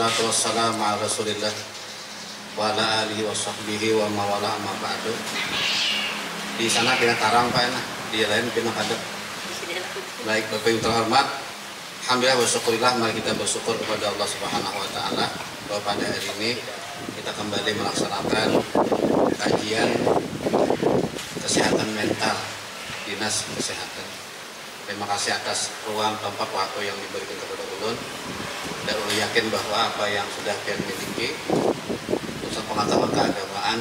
wassalatu wassalamu ala Rasulillah wa ala alihi wa sahbihi wa mawala amma ba'du. Di sana kena tarang Pak enak, di lain kena hadap. Baik Bapak Ibu terhormat, alhamdulillah wa syukurillah, mari kita bersyukur kepada Allah Subhanahu wa taala bahwa pada hari ini kita kembali melaksanakan kajian kesehatan mental Dinas Kesehatan. Terima kasih atas ruang tempat waktu yang diberikan kepada ulun, dan ulun yakin bahwa apa yang sudah kalian miliki urusan pengetahuan keagamaan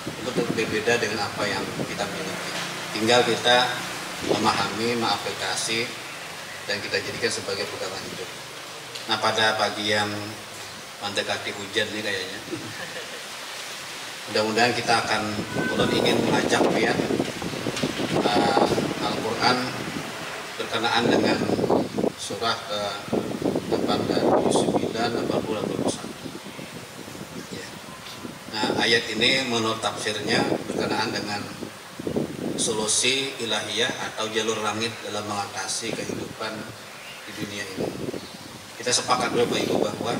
itu berbeda dengan apa yang kita miliki. Tinggal kita memahami, mengaplikasi, dan kita jadikan sebagai pegangan hidup. Nah, pada pagi yang mendekati hujan nih kayaknya, mudah-mudahan kita akan ingin mengajak lihat Al-Quran berkenaan dengan surah ke-89, 80, 81. Ya. Nah, ayat ini menurut tafsirnya berkenaan dengan solusi ilahiyah atau jalur langit dalam mengatasi kehidupan di dunia ini. Kita sepakat dulu Bapak Ibu bahwa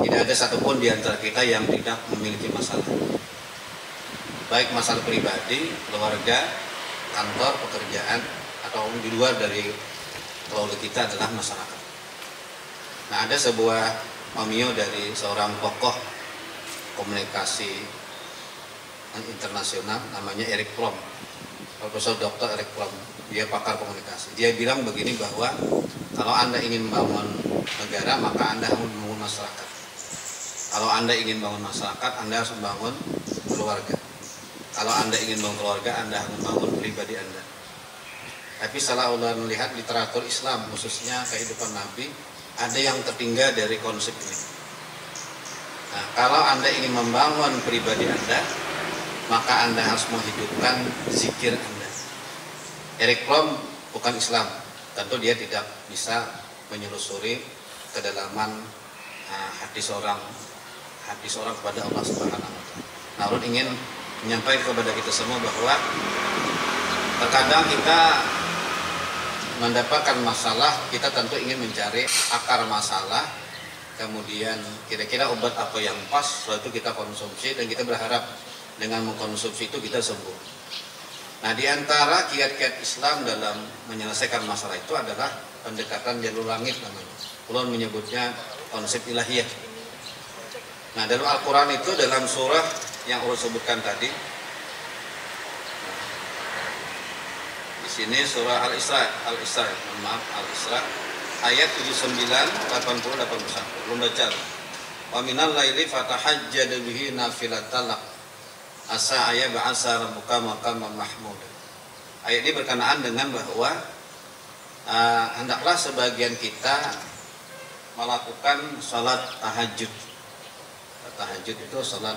tidak ada satupun di antara kita yang tidak memiliki masalah. Baik masalah pribadi, keluarga, kantor, pekerjaan, atau di luar dari keluarga kita adalah masyarakat. Nah, ada sebuah pamio dari seorang tokoh komunikasi internasional namanya Eric Fromm, Profesor Dr. Eric Fromm. Dia pakar komunikasi. Dia bilang begini bahwa kalau Anda ingin membangun negara, maka Anda harus membangun masyarakat. Kalau Anda ingin membangun masyarakat, Anda harus membangun keluarga. Kalau Anda ingin membangun keluarga, Anda harus membangun pribadi Anda. Tapi setelah Allah melihat literatur Islam, khususnya kehidupan Nabi, ada yang tertinggal dari konsep ini. Nah, kalau Anda ingin membangun pribadi Anda, maka Anda harus menghidupkan zikir Anda. Eric Fromm bukan Islam, tentu dia tidak bisa menyelusuri kedalaman hati seorang kepada Allah Subhanahu wa taala. Nah, ulun ingin menyampaikan kepada kita semua bahwa terkadang kita mendapatkan masalah, kita tentu ingin mencari akar masalah, kemudian kira-kira obat apa yang pas, setelah itu kita konsumsi, dan kita berharap dengan mengkonsumsi itu kita sembuh. Nah, di antara kiat-kiat Islam dalam menyelesaikan masalah itu adalah pendekatan jalur langit namanya. Ulun menyebutnya konsep ilahiyah. Nah, dalam Al-Quran itu dalam surah yang ulun sebutkan tadi, di sini surah Al-Isra, Al-Isra ayat 79, 80, 81. Belum baca. Wa minal laili fatahajjad bihi nafilatal lak asa aya ba'asa rabbuka maqaman mahmud. Ayat ini berkenaan dengan bahwa hendaklah sebagian kita melakukan salat tahajud. Tahajud itu salat,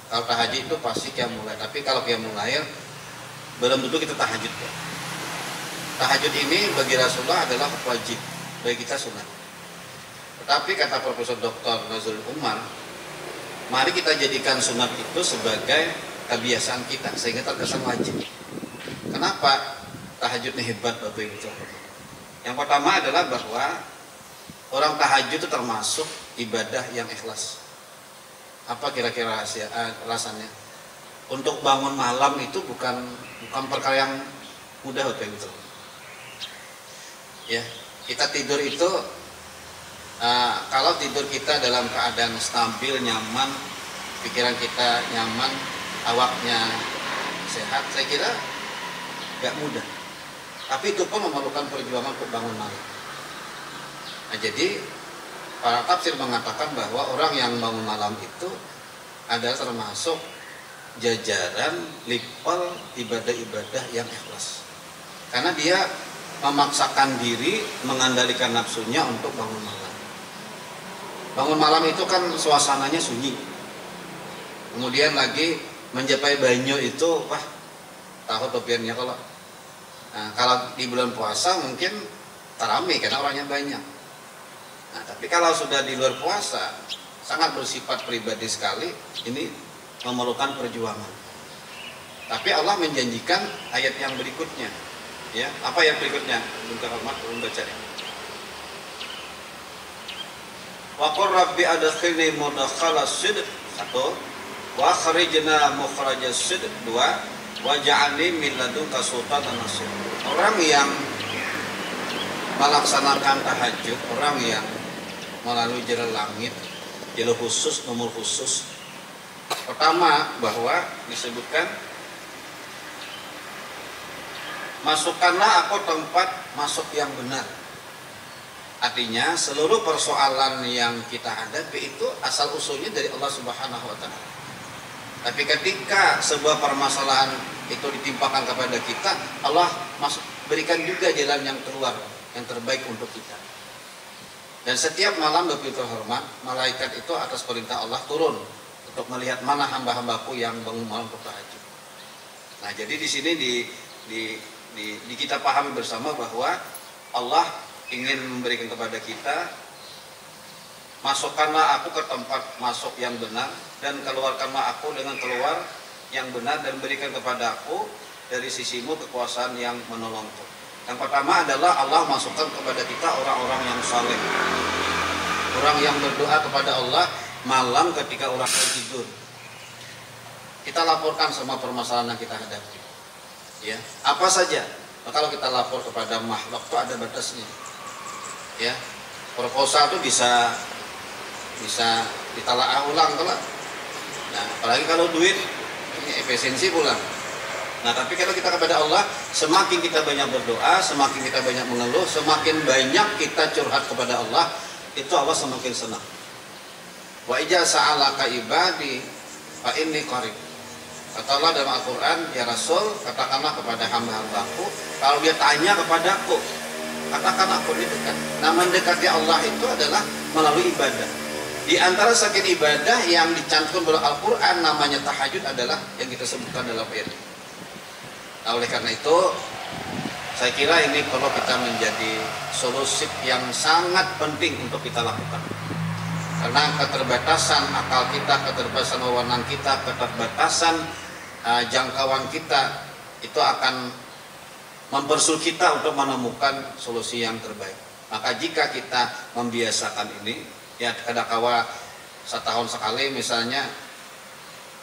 kalau tahajud itu pasti qiyamul lail, tapi kalau qiyamul lail belum tentu kita tahajud ya. Tahajud ini bagi Rasulullah adalah wajib, bagi kita sunnah. Tetapi kata Profesor Dr. Nazrul Umar, mari kita jadikan sunat itu sebagai kebiasaan kita sehingga terkesan wajib. Kenapa tahajud ini hebat Bapak Ibu? Yang pertama adalah bahwa orang tahajud itu termasuk ibadah yang ikhlas. Apa kira-kira alasannya? Untuk bangun malam itu bukan perkara yang mudah Bapak Ibu. Ya, kita tidur itu kalau tidur kita dalam keadaan stabil, nyaman, pikiran kita nyaman, awaknya sehat, saya kira gak mudah. Tapi itu pun memerlukan perjuangan untuk bangun malam. Nah, jadi para tafsir mengatakan bahwa orang yang bangun malam itu adalah termasuk jajaran lipal ibadah-ibadah yang ikhlas. Karena dia memaksakan diri, mengandalkan nafsunya untuk bangun malam. Bangun malam itu kan suasananya sunyi. Kemudian lagi mencapai banyu itu, wah, tahu topiannya kalau di bulan puasa mungkin taramih karena orangnya banyak. Nah, tapi kalau sudah di luar puasa, sangat bersifat pribadi sekali, ini memerlukan perjuangan. Tapi Allah menjanjikan ayat yang berikutnya. Ya, apa yang berikutnya? Belum terhormat, belum baca ya. Wa qur rabbi adkhilni mudkhala sidq, 1. Wa akhrijna mukhraja sidq, 2. Waj'alni min ladunka sultanan nasir. Orang yang melaksanakan tahajud, orang yang melalui jalan langit, jalur khusus, nomor khusus. Pertama, bahwa disebutkan masukkanlah aku tempat masuk yang benar. Artinya seluruh persoalan yang kita hadapi itu asal usulnya dari Allah Subhanahu wa taala. Tapi ketika sebuah permasalahan itu ditimpakan kepada kita, Allah berikan juga jalan yang keluar, yang terbaik untuk kita. Dan setiap malam lebih terhormat, malaikat itu atas perintah Allah turun untuk melihat mana hamba-hambaku yang bangun malam untuk tahajud. Nah, jadi di sini di kita pahami bersama bahwa Allah ingin memberikan kepada kita, masukkanlah aku ke tempat masuk yang benar dan keluarkanlah aku dengan keluar yang benar dan berikan kepada aku dari sisimu kekuasaan yang menolongku. Yang pertama adalah Allah masukkan kepada kita orang-orang yang saleh, orang yang berdoa kepada Allah malam ketika orang tidur. Kita laporkan semua permasalahan yang kita hadapi, ya, apa saja. Nah, kalau kita lapor kepada makhluk itu ada batasnya, ya. Proposal itu bisa ditelaah ulang, telah. Nah, apalagi kalau duit, ini efisiensi pulang. Nah, tapi kalau kita kepada Allah, semakin kita banyak berdoa, semakin kita banyak mengeluh, semakin banyak kita curhat kepada Allah, itu Allah semakin senang. Wa ija sa'alaka ibadi fa inni qarib. Kata Allah dalam Al-Quran, ya Rasul, katakanlah kepada hamba-hambaku, kalau dia tanya kepadaku, katakan aku di dekat. Nah, mendekati Allah itu adalah melalui ibadah. Di antara sakit ibadah yang dicantumkan dalam Al-Quran namanya tahajud adalah yang kita sebutkan dalam ayat ini. Nah, oleh karena itu, saya kira ini perlu kita menjadi solusi yang sangat penting untuk kita lakukan. Karena keterbatasan akal kita, keterbatasan wewenang kita, keterbatasan jangkauan kita itu akan mempersulit kita untuk menemukan solusi yang terbaik. Maka jika kita membiasakan ini, ya kadang-kala setahun sekali misalnya,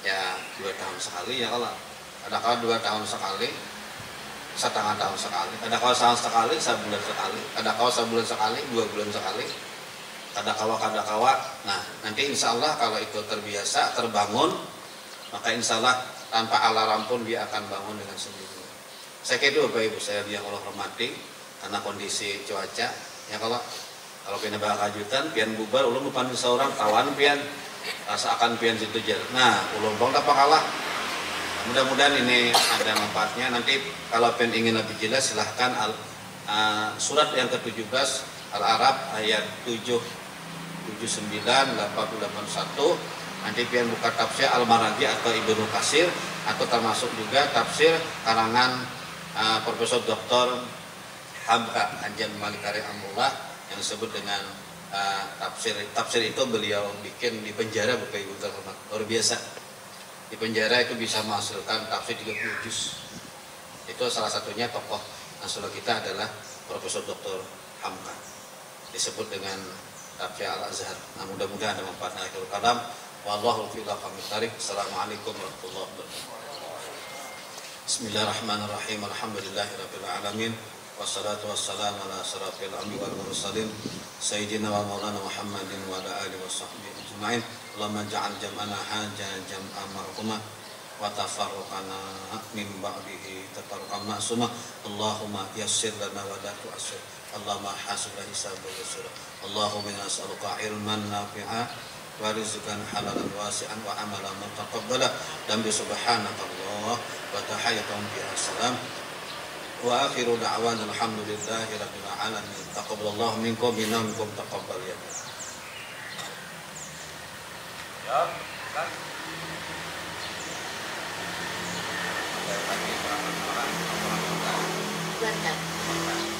ya 2 tahun sekali, ya kalau kadang-kala 2 tahun sekali, setengah tahun sekali, kadang-kala setahun sekali, sebulan sekali, kadang-kala sebulan sekali, 2 bulan sekali, kadang-kala. Nah, nanti insya Allah kalau itu terbiasa, terbangun, maka insya Allah tanpa alarm pun dia akan bangun dengan sendirinya. Saya kira itu Bapak Ibu saya yang Allah hormati, karena kondisi cuaca, ya kalau pian bakajutan, pian bubar, ulun lupa seorang kawan pian, rasakan pian situ jer. Nah, ulun bang tak kalah. Mudah-mudahan ini ada manfaatnya. Nanti kalau pian ingin lebih jelas silahkan surat yang ke-17 Al-Arab ayat 7, 79, 80, 81. Nanti pian buka tafsir Al-Maraghi atau Ibnu Katsir, atau termasuk juga tafsir karangan Profesor Dr. Hamka Anjan Malikari Amrullah yang disebut dengan tafsir. Tafsir itu beliau bikin di penjara, Bapak Ibu terhormat, luar biasa. Di penjara itu bisa menghasilkan tafsir 30 juz. Itu salah satunya tokoh nasional kita adalah Profesor Dr. Hamka, disebut dengan tafsir Al-Azhar. Nah, mudah-mudahan ada manfaat. Akhirul kalam, wallahu fi tarik. Assalamualaikum warahmatullahi wabarakatuh. Bismillahirrahmanirrahim. Alhamdulillahirabbil alamin. Wassalatu wassalamu ala asyrafil anbiya'i wal mursalin sayyidina wa maulana Muhammadin wa ala alihi washabbihi ajmain. Allahumma ja'al jam'ana hadza jam'an marhumah wa tafarruqana min ba'dihi tafarruqan ma'sumah. Allahumma yassir lana wa la tu'assir. Allahumma hasibna hisaban yasira. Allahumma inna nas'aluka ilman nafi'a wa rizqan halalan wasi'an wa amalan mutaqabbala. Dan bi subhanakallah wa tahiyyatun bi assalam. Wa akhiru da'wana alhamdulillahi rabbil alamin. Taqabbalallahu minkum minna minkum taqabbal ya. Ya, kan. Bukan.